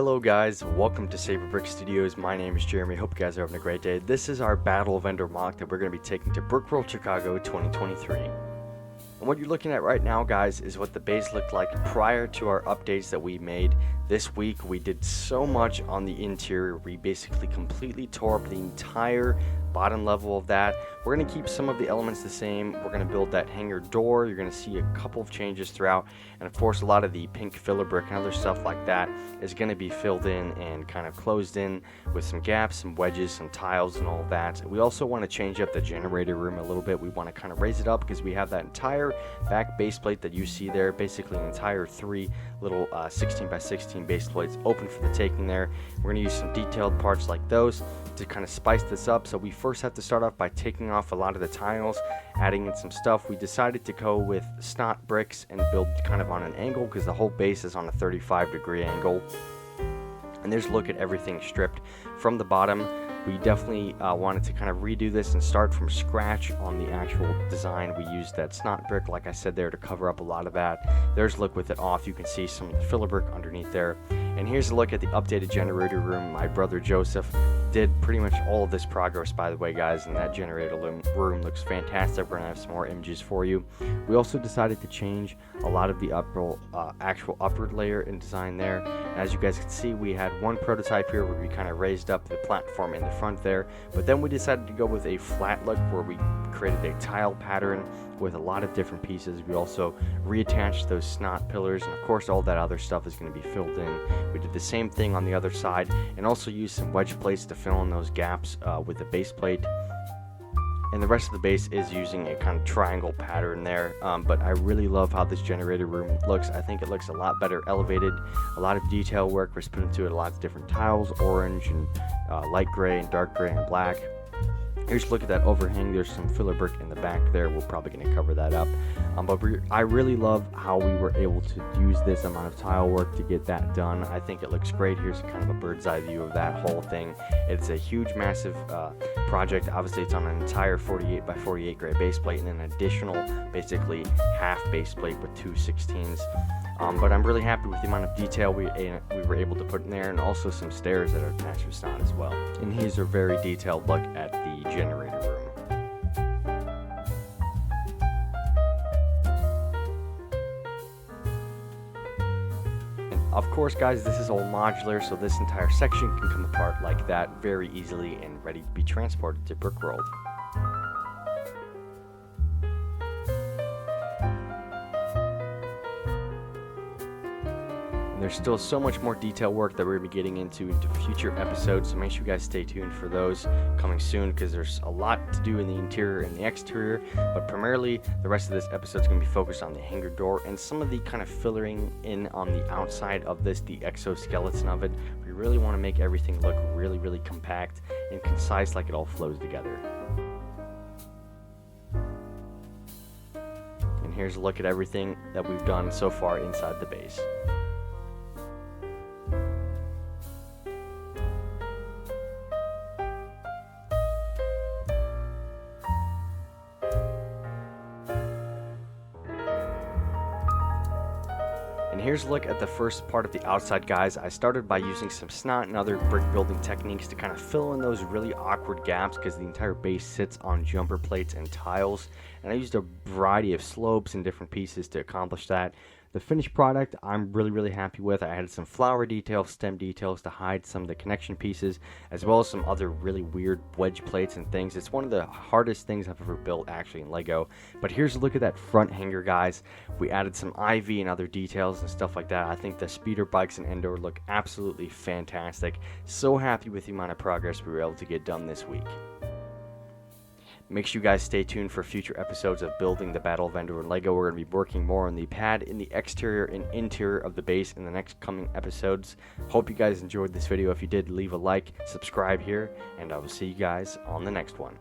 Hello guys, welcome to Saber Brick Studios. My name is Jeremy. Hope you guys are having a great day. This is our Battle of Endor Moc that we're going to be taking to Brickworld Chicago 2023. And what you're looking at right now, guys, is what the base looked like prior to our updates that we made. This week we did so much on the interior. We basically completely tore up the entire bottom level of that. We're going to keep some of the elements the same. We're going to build that hangar door. You're going to see a couple of changes throughout, and of course a lot of the pink filler brick and other stuff like that is going to be filled in and kind of closed in with some gaps, some wedges, some tiles and all that. We also want to change up the generator room a little bit. We want to kind of raise it up because we have that entire back base plate that you see there, basically an entire 3 little 16 by 16 base plates open for the taking there. We're going to use some detailed parts like those to kind of spice this up. So we first have to start off by taking off a lot of the tiles, adding in some stuff. We decided to go with snot bricks and build kind of on an angle because the whole base is on a 35-degree angle. And there's a look at everything stripped from the bottom. We definitely wanted to kind of redo this and start from scratch on the actual design. We used that snot brick, like I said, there to cover up a lot of that. There's a look with it off. You can see some of the filler brick underneath there. And here's a look at the updated generator room. My brother Joseph did pretty much all of this progress, by the way, guys, and that generator room looks fantastic. We're going to have some more images for you. We also decided to change a lot of the actual upward layer and design there. As you guys can see, we had one prototype here where we kind of raised up the platform in the front there, but then we decided to go with a flat look where we created a tile pattern with a lot of different pieces. We also reattached those snot pillars, and of course all that other stuff is going to be filled in. We did the same thing on the other side and also used some wedge plates to fill in those gaps with the base plate. And the rest of the base is using a kind of triangle pattern there, but I really love how this generator room looks. I think it looks a lot better elevated. A lot of detail work was put into it, a lot of different tiles, orange and light gray and dark gray and black. Here's a look at that overhang. There's some filler brick in the back there. We're probably going to cover that up. But I really love how we were able to use this amount of tile work to get that done. I think it looks great. Here's kind of a bird's eye view of that whole thing. It's a huge, massive project. Obviously, it's on an entire 48 by 48 gray base plate and an additional, basically, half base plate with 2 16s. But I'm really happy with the amount of detail we were able to put in there, and also some stairs that are attached with snot as well. And here's a very detailed look at the generator room. And of course, guys, this is all modular, so this entire section can come apart like that very easily and ready to be transported to Brickworld. There's still so much more detail work that we're going to be getting into future episodes, so make sure you guys stay tuned for those coming soon, because there's a lot to do in the interior and the exterior, but primarily the rest of this episode is going to be focused on the hangar door and some of the kind of filling in on the outside of this, the exoskeleton of it. We really want to make everything look really, really compact and concise, like it all flows together. And here's a look at everything that we've done so far inside the base. And here's a look at the first part of the outside, guys. I started by using some snot and other brick building techniques to kind of fill in those really awkward gaps because the entire base sits on jumper plates and tiles. And I used a variety of slopes and different pieces to accomplish that. The finished product I'm really, really happy with. I added some flower details, stem details to hide some of the connection pieces, as well as some other really weird wedge plates and things. It's one of the hardest things I've ever built, actually, in Lego. But here's a look at that front hanger, guys. We added some ivy and other details and stuff like that. I think the speeder bikes in Endor look absolutely fantastic. So happy with the amount of progress we were able to get done this week. Make sure you guys stay tuned for future episodes of Building the Battle of Endor and Lego. We're going to be working more on the pad in the exterior and interior of the base in the next coming episodes. Hope you guys enjoyed this video. If you did, leave a like, subscribe here, and I will see you guys on the next one.